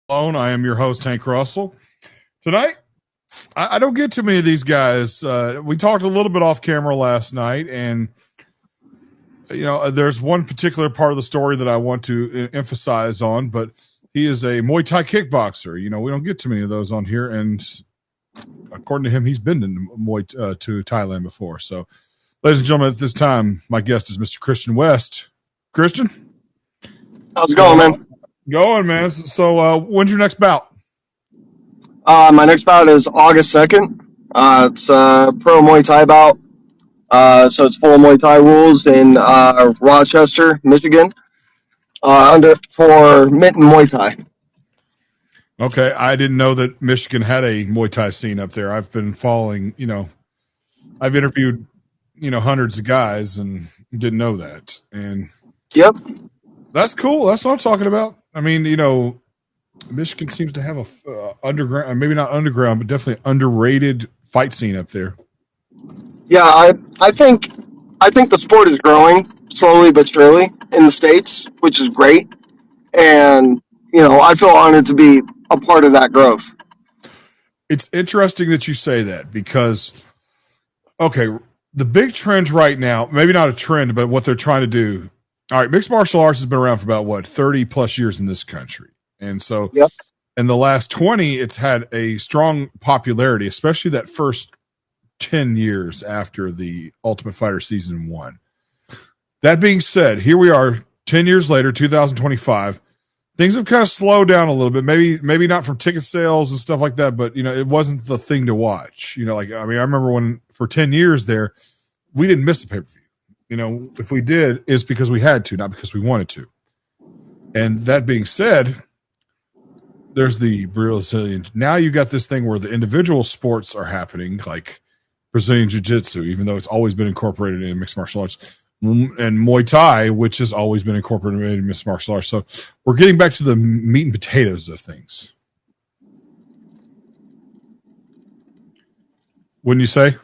I am your host, Hank Russell. Tonight, I don't get too many of these guys. We talked a little bit off camera last night, and there's one particular part of the story that I want to emphasize on, but he is a Muay Thai kickboxer. You know, we don't get too many of those on here, and according to him, he's been to Thailand before. So, ladies and gentlemen, at this time, my guest is Mr. Christian West. Christian? How's it going, man? Going, man. So, when's your next bout? My next bout is August 2nd. It's a pro Muay Thai bout. So it's full Muay Thai rules in Rochester, Michigan, for Mitten Muay Thai. Okay, I didn't know that Michigan had a Muay Thai scene up there. I've been following, I've interviewed, hundreds of guys and didn't know that. And yep, that's cool. That's what I'm talking about. I mean, Michigan seems to have a underground, maybe not underground, but definitely underrated fight scene up there. Yeah, I think the sport is growing slowly but surely in the States, which is great. And, I feel honored to be a part of that growth. It's interesting that you say that because, okay, the big trend right now, maybe not a trend, but what they're trying to do. All right, mixed martial arts has been around for about 30 plus years in this country. And so yep. In the last 20, it's had a strong popularity, especially that first 10 years after the Ultimate Fighter Season 1. That being said, here we are 10 years later, 2025. Things have kind of slowed down a little bit. Maybe not from ticket sales and stuff like that, but, it wasn't the thing to watch. I remember when for 10 years there, we didn't miss a pay-per-view. If we did, it's because we had to, not because we wanted to. And that being said, there's the Brazilian. Now you got this thing where the individual sports are happening, like Brazilian Jiu-Jitsu, even though it's always been incorporated in mixed martial arts, and Muay Thai, which has always been incorporated in mixed martial arts. So we're getting back to the meat and potatoes of things. Wouldn't you say?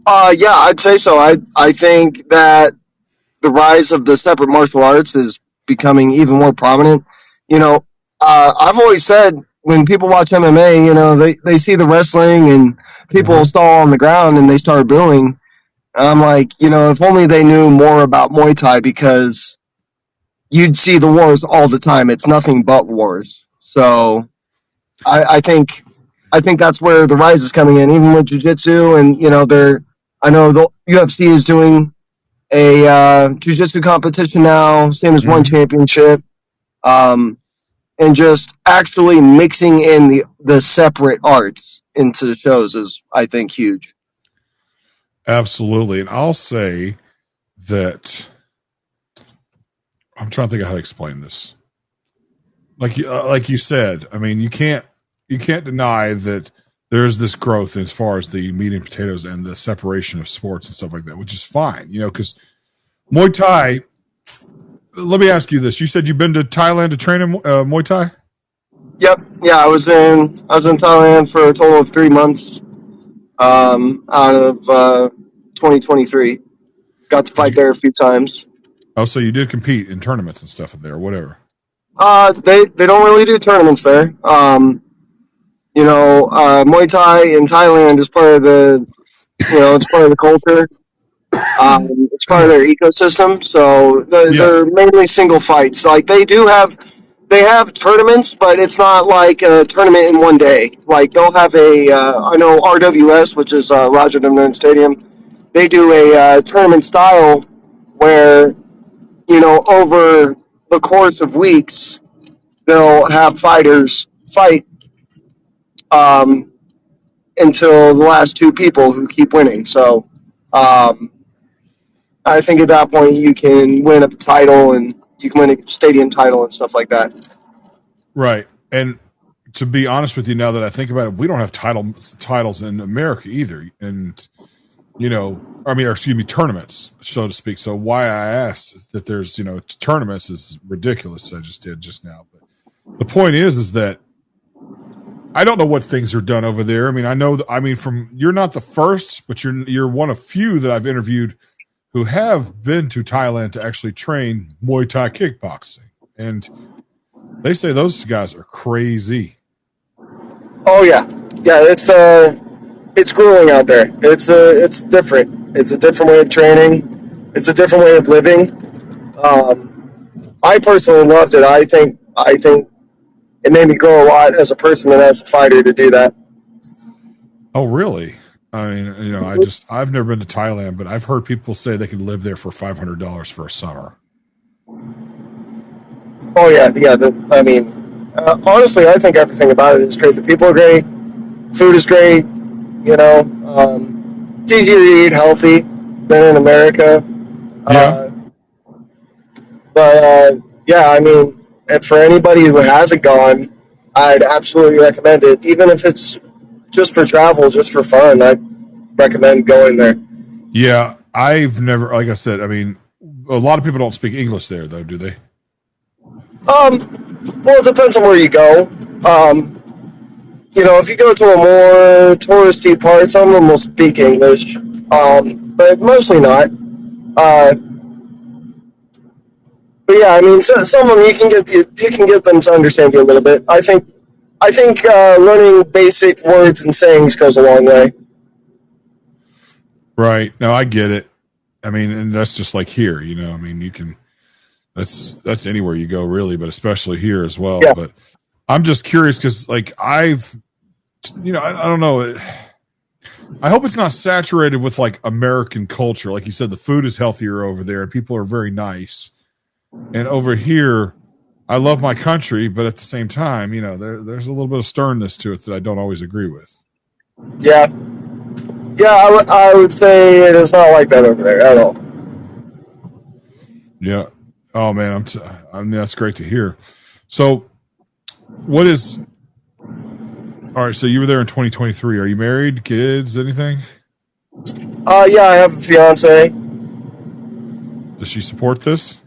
Yeah, I'd say so. I think that the rise of the separate martial arts is becoming even more prominent. I've always said when people watch MMA, they see the wrestling and people stall on the ground and they start booing. I'm like, if only they knew more about Muay Thai, because you'd see the wars all the time. It's nothing but wars. So I think that's where the rise is coming in, even with Jiu-Jitsu. And, I know the UFC is doing a Jiu-Jitsu competition now, same as one championship. And just actually mixing in the separate arts into the shows is, I think, huge. Absolutely. And I'll say that I'm trying to think of how to explain this. Like you said, I mean, you can't deny that there's this growth as far as the meat and potatoes and the separation of sports and stuff like that, which is fine, because Muay Thai. Let me ask you this: you said you've been to Thailand to train in Muay Thai? Yep. Yeah, I was in Thailand for a total of 3 months. Out of 2023, got to fight there a few times. Oh, so you did compete in tournaments and stuff there, whatever. They don't really do tournaments there. Muay Thai in Thailand is part of the, it's part of the culture. It's part of their ecosystem. So they're mainly single fights. Like they have tournaments, but it's not like a tournament in one day. Like they'll have I know RWS, which is Roger Demnon Stadium. They do a tournament style where, over the course of weeks, they'll have fighters fight until the last two people who keep winning. So I think at that point you can win a title and you can win a stadium title and stuff like that. Right. And to be honest with you, now that I think about it, we don't have titles in America either. And, tournaments, so to speak. So why I asked that there's, tournaments is ridiculous. I just did just now. But the point is that I don't know what things are done over there. I mean, you're not the first, but you're one of few that I've interviewed who have been to Thailand to actually train Muay Thai kickboxing. And They say those guys are crazy. Oh yeah, yeah. It's grueling out there. It's different. It's a different way of training. It's a different way of living. I personally loved it. I think it made me grow a lot as a person and as a fighter to do that. Oh, really? I mean, I've never been to Thailand, but I've heard people say they could live there for $500 for a summer. Oh yeah, yeah. Honestly, I think everything about it is great. The people are great. Food is great. You know, it's easier to eat healthy than in America. Yeah. Uh, but yeah, I mean, and for anybody who hasn't gone, I'd absolutely recommend it. Even if it's just for travel, just for fun, I'd recommend going there. Yeah. I've never, like I said, I mean, a lot of people don't speak English there, though, do they? Well, it depends on where you go. Um, if you go to a more touristy part, some of them will speak English, but mostly not. Uh, but yeah, I mean, some of them you can get them to understand you a little bit. I think learning basic words and sayings goes a long way. Right. No, I get it. I mean, and that's just like here, I mean, you can, that's anywhere you go really, but especially here as well. Yeah, But I'm just curious because like I don't know. I hope it's not saturated with like American culture. Like you said, the food is healthier over there and people are very nice. And over here, I love my country, but at the same time, there's a little bit of sternness to it that I don't always agree with. yeah, yeah. I would say it is not like that over there at all. Yeah. Oh man, I mean, that's great to hear. So, what is? All right. So you were there in 2023. Are you married? Kids? Anything? Yeah, I have a fiance. Does she support this?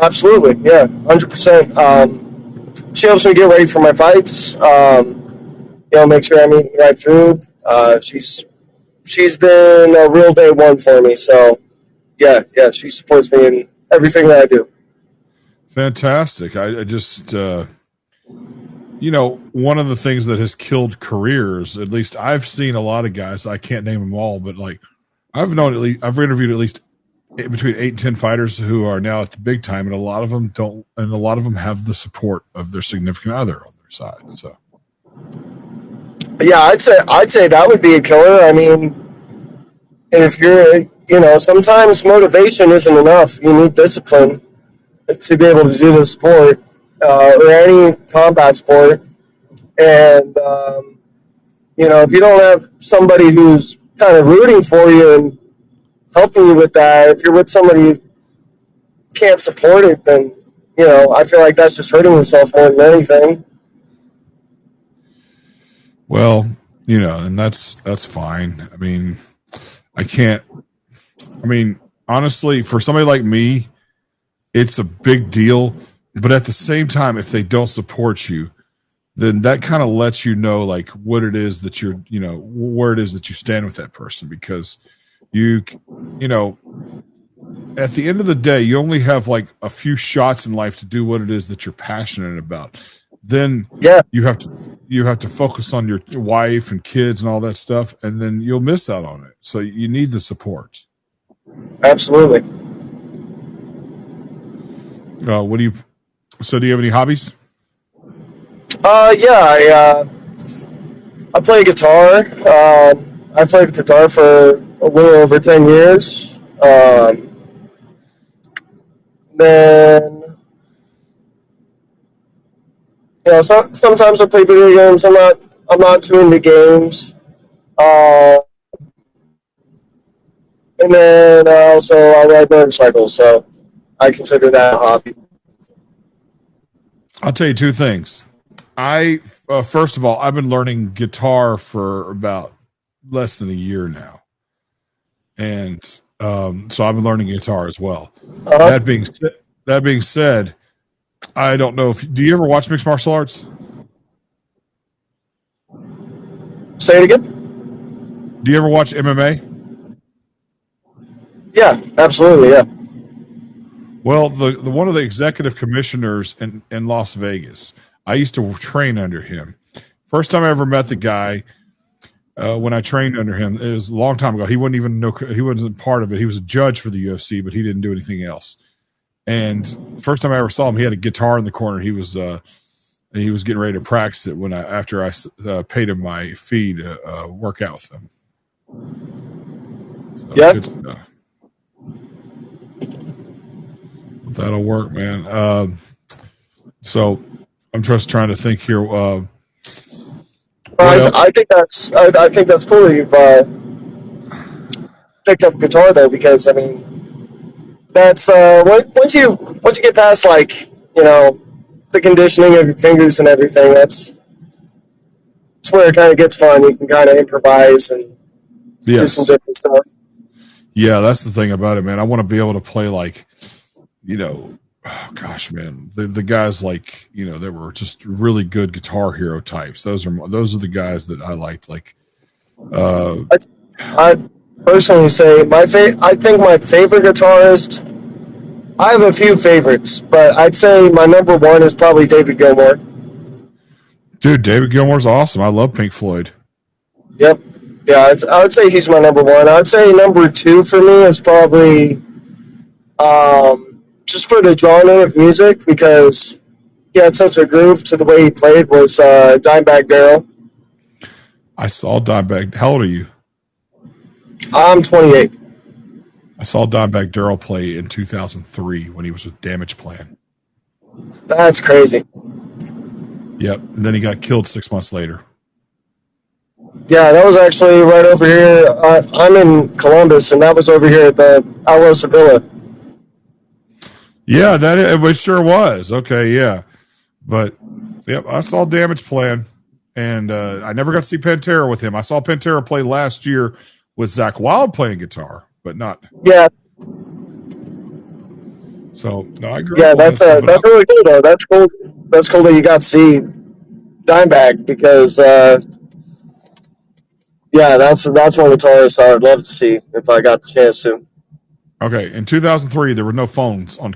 Absolutely, yeah, 100%. She helps me get ready for my fights. Make sure I'm eating the right food. She's been a real day one for me. So yeah, yeah, she supports me in everything that I do. Fantastic. I just, one of the things that has killed careers, at least I've seen a lot of guys, I can't name them all, but like I've interviewed at least between 8 and 10 fighters who are now at the big time, and a lot of them don't, and a lot of them have the support of their significant other on their side. So, Yeah, I'd say that would be a killer. I mean, if sometimes motivation isn't enough. You need discipline to be able to do the sport or any combat sport. And if you don't have somebody who's kind of rooting for you and helping you with that, if you're with somebody who can't support it, then I feel like that's just hurting yourself more than anything. well, and that's fine. I mean, I can't, I mean, honestly, for somebody like me, it's a big deal. But at the same time, if they don't support you, then that kind of lets you know like what it is that you're, where it is that you stand with that person because you, you know, at the end of the day, you only have like a few shots in life to do what it is that you're passionate about. Then Yeah, you have to focus on your wife and kids and all that stuff, and then you'll miss out on it. So you need the support. absolutely. What do you? So do you have any hobbies? Yeah, I play guitar. I played guitar for a little over 10 years. Then sometimes I play video games. I'm not too into games. Uh, and then also I ride motorcycles, so I consider that a hobby. I'll tell you two things. I first of all, I've been learning guitar for about less than a year now, and so I've been learning guitar as well. Uh-huh. That being said, I don't know if do you ever watch mixed martial arts? Say it again. Do you ever watch MMA? Yeah, absolutely. Yeah. Well, the one of the executive commissioners in Las Vegas, I used to train under him. First time I ever met the guy, when I trained under him, it was a long time ago. He he wasn't part of it. He was a judge for the UFC, but he didn't do anything else. And first time I ever saw him, he had a guitar in the corner. He was getting ready to practice it after I paid him my fee to work out with him. So, Yeah. That'll work, man. So I'm just trying to think here. I think that's cool that you've picked up guitar though, because I mean that's once you get past like the conditioning of your fingers and everything, that's where it kind of gets fun. You can kind of improvise and do some different stuff. Yeah, that's the thing about it, man. I want to be able to play like, oh gosh, man, the guys like that were just really good Guitar Hero types. Those are the guys that I liked. Like, I personally say I think my favorite guitarist. I have a few favorites, but I'd say my number one is probably David Gilmour. Dude, David Gilmour's awesome. I love Pink Floyd. Yep. Yeah, I would say he's my number one. I would say number two for me is probably just for the genre of music, because he had such a groove to the way he played, was Dimebag Darrell. I saw Dimebag. How old are you? I'm 28. I saw Dimebag Darrell play in 2003 when he was with Damage Plan. That's crazy. Yep. And then he got killed 6 months later. Yeah, that was actually right over here. I'm in Columbus, and that was over here at the Alamo Sevilla. Yeah, it sure was. Okay, yeah. But, yep, I saw Damage Plan, and I never got to see Pantera with him. I saw Pantera play last year with Zakk Wylde playing guitar, but not. Yeah. So, no, I agree. Yeah, that's really cool, though. That's cool. That's cool that you got to see Dimebag, because yeah, that's one guitarist I would love to see if I got the chance to. Okay, in 2003, there were no phones on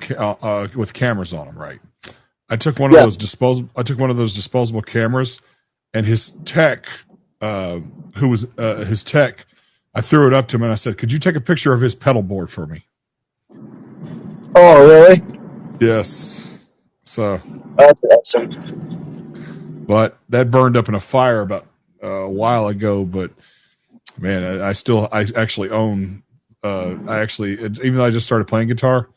with cameras on them, right? I took one of those disposable cameras, and his tech, I threw it up to him and I said, "Could you take a picture of his pedal board for me?" Oh, really? Yes. So that's awesome. But that burned up in a fire about a while ago. But man, I actually own. Even though I just started playing guitar,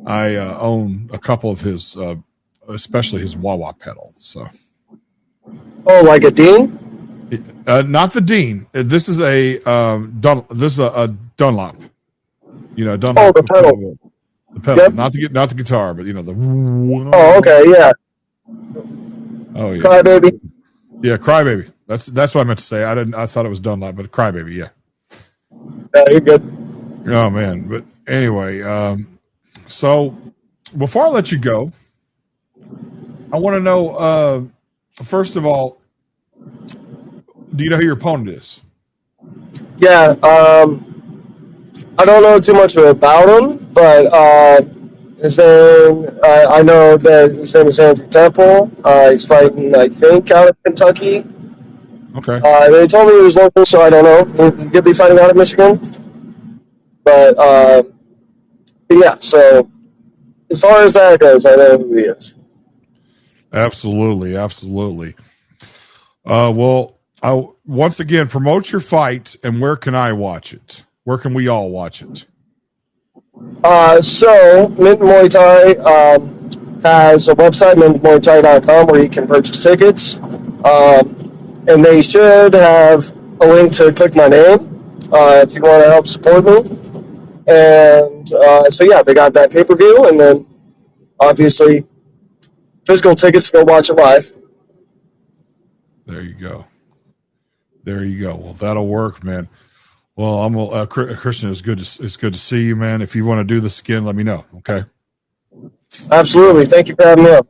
I own a couple of his, especially his wah-wah pedal. So. Oh, like a Dean? Not the Dean. This is a Dunlop. Dunlop. Dunlop. Oh, the pedal. The pedal, yep. Not the guitar, but the. Oh, okay, yeah. Oh yeah. Crybaby. Yeah, Crybaby. That's what I meant to say. I thought it was Dunlop, but Crybaby. Yeah. Yeah, you're good. Oh man, but anyway, so before I let you go, I want to know. First of all, do you know who your opponent is? Yeah, I don't know too much about him, but his name, I know that his name is Andrew Temple. He's fighting, I think, out of Kentucky. Okay. They told me he was local, so I don't know. He could be fighting out of Michigan. But yeah, so as far as that goes, I know who he is. Absolutely, absolutely. Well, once again, promote your fight, and where can I watch it? Where can we all watch it? So Mint Muay Thai has a website, mintmuaythai.com, where you can purchase tickets. And they should have a link to click my name if you want to help support me. And so, yeah, they got that pay-per-view, and then obviously physical tickets to go watch it live. There you go. There you go. Well, that'll work, man. Well, I'm Christian. It's good to see you, man. If you want to do this again, let me know. Okay. Absolutely. Thank you for having me up.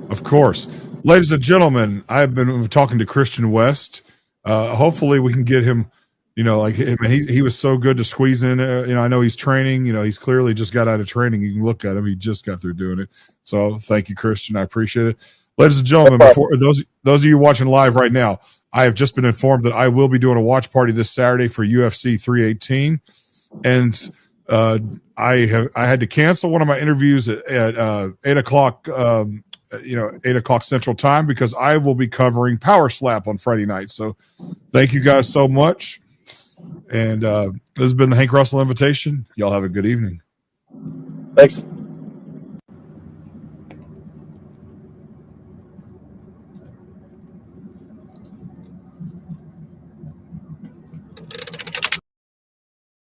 Of course, ladies and gentlemen, I've been talking to Christian West. Hopefully, we can get him You know, like he was so good to squeeze in. I know he's training. He's clearly just got out of training. You can look at him; he just got through doing it. So, thank you, Christian. I appreciate it, ladies and gentlemen. Before those of you watching live right now, I have just been informed that I will be doing a watch party this Saturday for UFC 318, and I had to cancel one of my interviews at 8:00. 8:00 Central Time because I will be covering Power Slap on Friday night. So, thank you guys so much. And this has been the Hank Russell Invitation. Y'all have a good evening. Thanks.